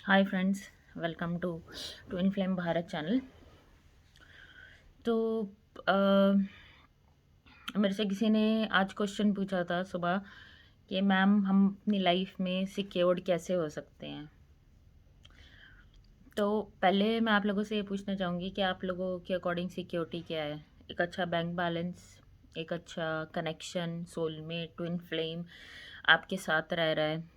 Hi friends, welcome to twin flame Bharat channel. तो मेरे से किसी ने आज क्वेश्चन पूछा था सुबह कि मैम हम अपनी लाइफ में सिक्योर्ड कैसे हो सकते हैं। तो पहले मैं आप लोगों से ये पूछना चाहूँगी कि आप लोगों के अकॉर्डिंग सिक्योरिटी क्या है। एक अच्छा बैंक बैलेंस, एक अच्छा कनेक्शन, सोलमेट, ट्विन फ्लेम आपके साथ रह रहा है,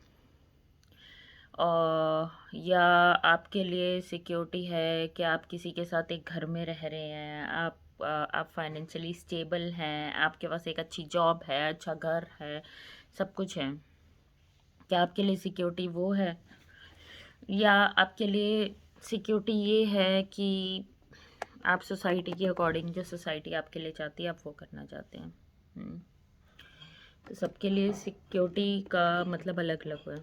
या आपके लिए सिक्योरिटी है कि आप किसी के साथ एक घर में रह रहे हैं, आप फाइनेंशियली स्टेबल हैं, आपके पास एक अच्छी जॉब है, अच्छा घर है, सब कुछ है। क्या आपके लिए सिक्योरिटी वो है, या आपके लिए सिक्योरिटी ये है कि आप सोसाइटी के अकॉर्डिंग जो सोसाइटी आपके लिए चाहती है आप वो करना चाहते हैं। तो सबके लिए सिक्योरिटी का मतलब अलग अलग है।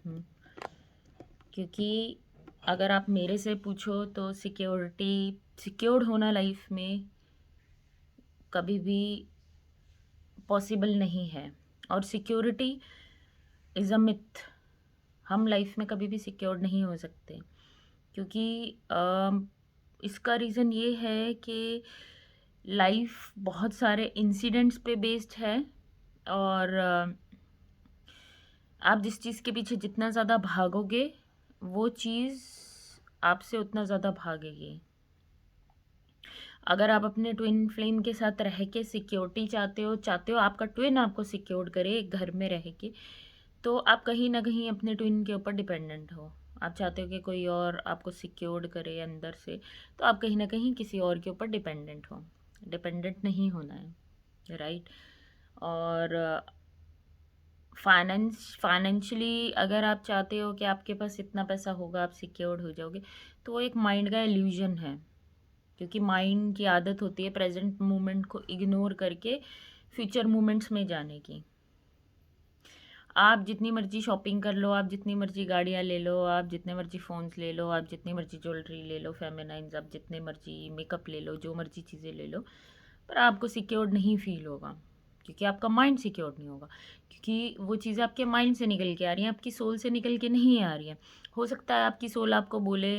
हम्म, क्योंकि अगर आप मेरे से पूछो तो सिक्योर्ड होना लाइफ में कभी भी पॉसिबल नहीं है। और सिक्योरिटी इज़ अ मिथ। हम लाइफ में कभी भी सिक्योर्ड नहीं हो सकते, क्योंकि इसका रीज़न ये है कि लाइफ बहुत सारे इंसिडेंट्स पे बेस्ड है। और आप जिस चीज़ के पीछे जितना ज़्यादा भागोगे वो चीज़ आपसे उतना ज़्यादा भागेगी। अगर आप अपने ट्विन फ्लेम के साथ रह के सिक्योरिटी चाहते हो आपका ट्विन आपको सिक्योर करे एक घर में रह के, तो आप कहीं ना कहीं अपने ट्विन के ऊपर डिपेंडेंट हो। आप चाहते हो कि कोई और आपको सिक्योर करे अंदर से, तो आप कहीं ना कहीं किसी और के ऊपर डिपेंडेंट हो। डिपेंडेंट नहीं होना है, राइट। और फाइनेंशियली अगर आप चाहते हो कि आपके पास इतना पैसा होगा आप सिक्योर्ड हो जाओगे, तो वो एक माइंड का इल्यूजन है। क्योंकि माइंड की आदत होती है प्रेजेंट मोमेंट को इग्नोर करके फ्यूचर मोमेंट्स में जाने की। आप जितनी मर्जी शॉपिंग कर लो, आप जितनी मर्जी गाड़ियाँ ले लो, आप जितने मर्जी फ़ोन्स ले लो, आप जितनी मर्जी ज्वेलरी ले लो, फेमिनाइन्स, आप जितने मर्जी मेकअप ले लो, जो मर्जी चीज़ें ले लो, पर आपको सिक्योर्ड नहीं फील होगा, क्योंकि आपका माइंड सिक्योर्ड नहीं होगा। क्योंकि वो चीज़ें आपके माइंड से निकल के आ रही हैं, आपकी सोल से निकल के नहीं आ रही हैं। हो सकता है आपकी सोल आपको बोले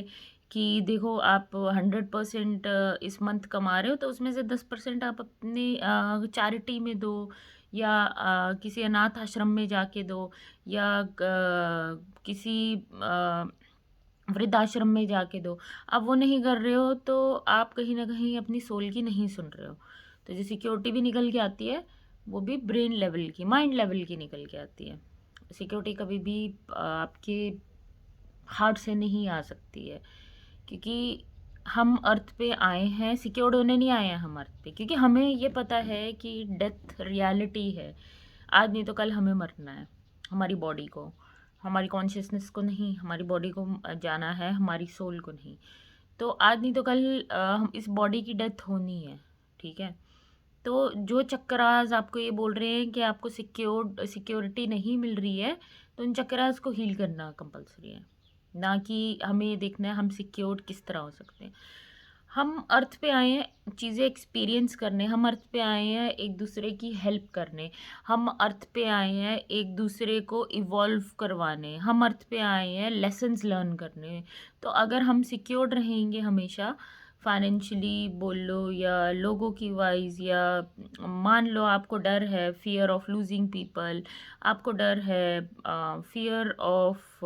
कि देखो आप 100% इस मंथ कमा रहे हो, तो उसमें से 10% आप अपने चैरिटी में दो, या किसी अनाथ आश्रम में जाके दो, या किसी वृद्धाश्रम में जाके दो। आप वो नहीं कर रहे हो तो आप कहीं ना कहीं अपनी सोल की नहीं सुन रहे हो। तो जो सिक्योरिटी भी निकल के आती है वो भी ब्रेन लेवल की, माइंड लेवल की निकल के आती है। सिक्योरिटी कभी भी आपके हार्ट से नहीं आ सकती है, क्योंकि हम अर्थ पे आए हैं सिक्योर्ड होने नहीं आए हैं हम अर्थ पे, क्योंकि हमें ये पता है कि डेथ रियलिटी है। आज नहीं तो कल हमें मरना है। हमारी बॉडी को, हमारी कॉन्शियसनेस को नहीं, हमारी बॉडी को जाना है, हमारी सोल को नहीं। तो आज नहीं तो कल हम इस बॉडी की डेथ होनी है, ठीक है। तो जो चक्रास आपको ये बोल रहे हैं कि आपको सिक्योरिटी नहीं मिल रही है, तो उन चक्रास को हील करना कंपलसरी है। ना कि हमें ये देखना है हम सिक्योर किस तरह हो सकते हैं। हम अर्थ पे आए हैं चीज़ें एक्सपीरियंस करने, हम अर्थ पे आए हैं एक दूसरे की हेल्प करने, हम अर्थ पे आए हैं एक दूसरे को इवॉल्व करवाने, हम अर्थ पे आए हैं लेसन्स लर्न करने। तो अगर हम सिक्योर्ड रहेंगे हमेशा, फाइनेंशियली बोल लो या लोगों की वाइज, या मान लो आपको डर है फियर ऑफ लूजिंग पीपल, आपको डर है फियर ऑफ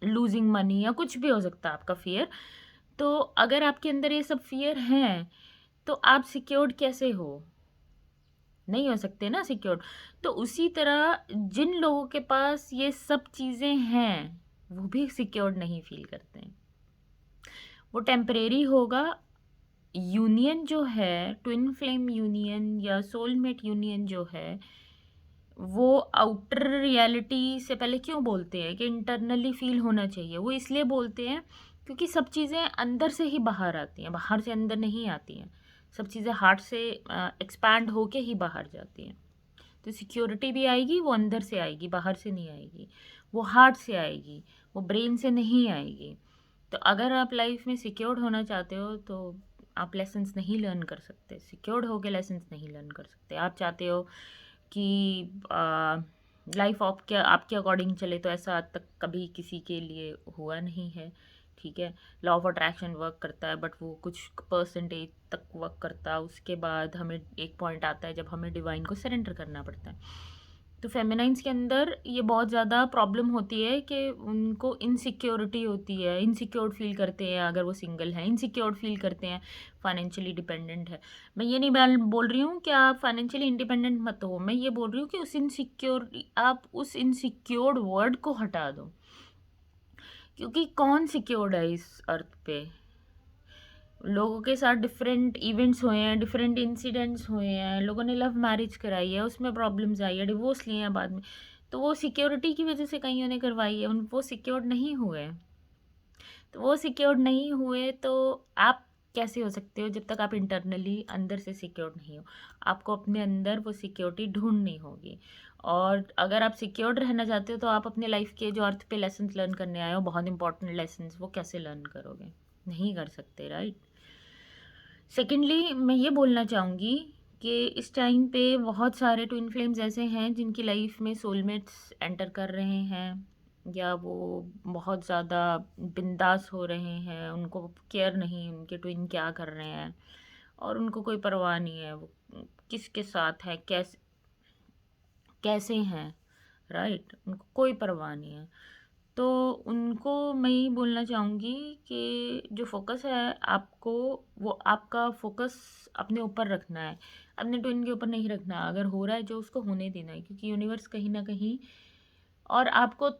लूजिंग मनी, या कुछ भी हो सकता है आपका फियर। तो अगर आपके अंदर ये सब फियर हैं, तो आप सिक्योर्ड कैसे हो? नहीं हो सकते ना सिक्योर्ड। तो उसी तरह जिन लोगों के पास ये सब चीज़ें हैं वो भी सिक्योर्ड नहीं फील करते हैं। वो टेम्परेरी होगा। यूनियन जो है, ट्विन फ्लेम यूनियन या सोलमेट यूनियन जो है, वो आउटर रियलिटी से पहले क्यों बोलते हैं कि इंटरनली फील होना चाहिए? वो इसलिए बोलते हैं क्योंकि सब चीज़ें अंदर से ही बाहर आती हैं, बाहर से अंदर नहीं आती हैं। सब चीज़ें हार्ट से एक्सपैंड होके ही बाहर जाती हैं। तो सिक्योरिटी भी आएगी, वो अंदर से आएगी, बाहर से नहीं आएगी। वो हार्ट से आएगी, वो ब्रेन से नहीं आएगी। तो अगर आप लाइफ में सिक्योर्ड होना चाहते हो तो आप लेसन्स नहीं लर्न कर सकते, सिक्योर्ड होके लेसन्स नहीं लर्न कर सकते। आप चाहते हो कि लाइफ आपके आपके अकॉर्डिंग चले तो ऐसा आज तक कभी किसी के लिए हुआ नहीं है, ठीक है। लॉ ऑफ अट्रैक्शन वर्क करता है, बट वो कुछ परसेंटेज तक वर्क करता है, उसके बाद हमें एक पॉइंट आता है जब हमें डिवाइन को सरेंडर करना पड़ता है। तो फेमिनाइंस के अंदर ये बहुत ज़्यादा प्रॉब्लम होती है कि उनको इनसिक्योरिटी होती है, इनसिक्योर फील करते हैं अगर वो सिंगल हैं, इनसिक्योर फील करते हैं फाइनेंशियली डिपेंडेंट है। मैं ये नहीं बोल रही हूँ कि आप फाइनेंशियली इंडिपेंडेंट मत हो, मैं ये बोल रही हूँ कि आप उस इनसिक्योर्ड वर्ड को हटा दो, क्योंकि कौन सिक्योर्ड है इस अर्थ पे। लोगों के साथ डिफरेंट इवेंट्स हुए हैं, डिफरेंट इंसिडेंट्स हुए हैं, लोगों ने लव मैरिज कराई है, उसमें प्रॉब्लम्स आई है, डिवोर्स लिए हैं बाद में, तो वो सिक्योरिटी की वजह से कईयों ने करवाई है, उन वो सिक्योर्ड नहीं हुए। तो वो सिक्योर्ड नहीं हुए तो आप कैसे हो सकते हो जब तक आप इंटरनली अंदर से सिक्योर्ड नहीं हो। आपको अपने अंदर वो सिक्योरिटी ढूंढनी होगी, और अगर आप सिक्योर्ड रहना चाहते हो तो आप अपने लाइफ के जो अर्थ पे लेसन लर्न करने आए हो, बहुत इंपॉर्टेंट लेसन, वो कैसे लर्न करोगे? नहीं कर सकते, राइट। सेकेंडली मैं ये बोलना चाहूँगी कि इस टाइम पे बहुत सारे ट्विन फ्लेम्स ऐसे हैं जिनकी लाइफ में सोलमेट्स एंटर कर रहे हैं, या वो बहुत ज़्यादा बिंदास हो रहे हैं, उनको केयर नहीं उनके ट्विन क्या कर रहे हैं, और उनको कोई परवाह नहीं है वो किसके साथ है, कैसे कैसे हैं, राइट, उनको कोई परवाह नहीं है। तो उनको मैं यही बोलना चाहूँगी कि जो फ़ोकस है आपको, वो आपका फ़ोकस अपने ऊपर रखना है, अपने ट्विन के ऊपर नहीं रखना। अगर हो रहा है जो उसको होने देना है, क्योंकि यूनिवर्स कहीं ना कहीं, और आपको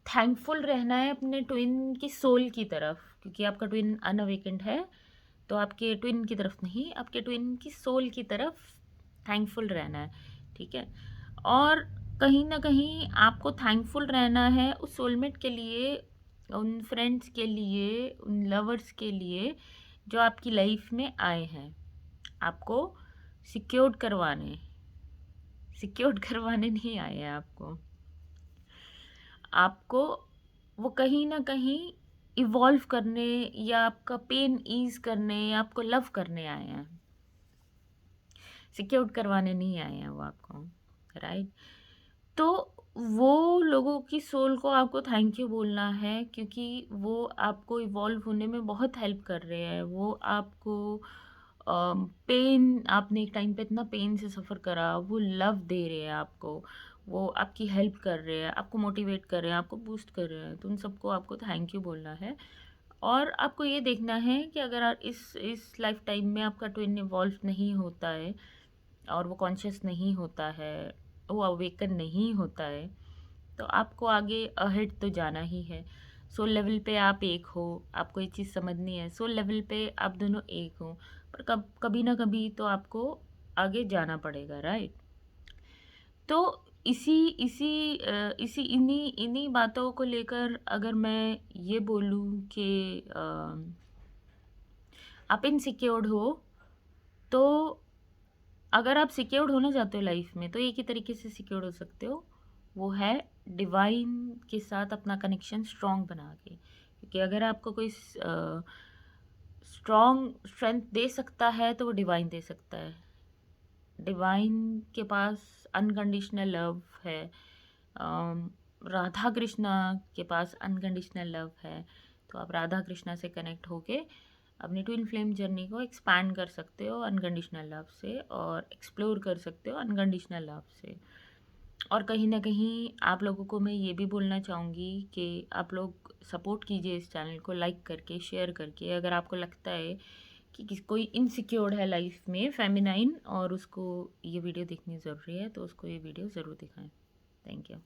थैंकफुल रहना है अपने ट्विन की सोल की तरफ, क्योंकि आपका ट्विन अनअवेकेंड है, तो आपके ट्विन की तरफ नहीं, आपके ट्विन की सोल की तरफ थैंकफुल रहना है, ठीक है। और कहीं ना कहीं आपको थैंकफुल रहना है उस सोलमेट के लिए, उन फ्रेंड्स के लिए, उन लवर्स के लिए जो आपकी लाइफ में आए हैं, आपको सिक्योर्ड करवाने, सिक्योर्ड करवाने नहीं आए हैं आपको। आपको वो कहीं ना कहीं इवॉल्व करने, या आपका पेन ईज करने, या आपको लव करने आए हैं, सिक्योर्ड करवाने नहीं आए हैं वो आपको, राइट। तो वो लोगों की सोल को आपको थैंक यू बोलना है, क्योंकि वो आपको इवॉल्व होने में बहुत हेल्प कर रहे हैं। वो आपको पेन, आपने एक टाइम पे इतना पेन से सफ़र करा, वो लव दे रहे हैं आपको, वो आपकी हेल्प कर रहे हैं, आपको मोटिवेट कर रहे हैं, आपको बूस्ट कर रहे हैं, तो उन सबको आपको थैंक यू बोलना है। और आपको ये देखना है कि अगर आप इस लाइफ टाइम में आपका ट्विन इवॉल्व नहीं होता है, और वो कॉन्शियस नहीं होता है, वो अवेकन नहीं होता है, तो आपको आगे अहेड तो जाना ही है। सोल लेवल पे आप एक हो, आपको ये चीज़ समझनी है, सोल लेवल पे आप दोनों एक हो, पर कभी ना कभी तो आपको आगे जाना पड़ेगा, राइट। तो इसी इसी इसी इन्हीं इन्हीं बातों को लेकर अगर मैं ये बोलूँ कि आप इनसिक्योर्ड हो, तो अगर आप सिक्योर्ड होना चाहते हो लाइफ में, तो एक ही तरीके से सिक्योर्ड हो सकते हो, वो है डिवाइन के साथ अपना कनेक्शन स्ट्रॉन्ग बना के। क्योंकि अगर आपको कोई स्ट्रॉन्ग स्ट्रेंथ दे सकता है तो वो डिवाइन दे सकता है। डिवाइन के पास अनकंडीशनल लव है, राधा कृष्णा के पास अनकंडीशनल लव है, तो आप राधा कृष्णा से कनेक्ट होके अपनी ट्विन फ्लेम जर्नी को एक्सपैंड कर सकते हो अनकंडीशनल लव से, और एक्सप्लोर कर सकते हो अनकंडीशनल लव से। और कहीं ना कहीं आप लोगों को मैं ये भी बोलना चाहूँगी कि आप लोग सपोर्ट कीजिए इस चैनल को, लाइक करके, शेयर करके। अगर आपको लगता है कि कोई इनसिक्योर्ड है लाइफ में फेमिनाइन, और उसको ये वीडियो देखनी ज़रूरी है, तो उसको ये वीडियो ज़रूर दिखाएं। Thank you.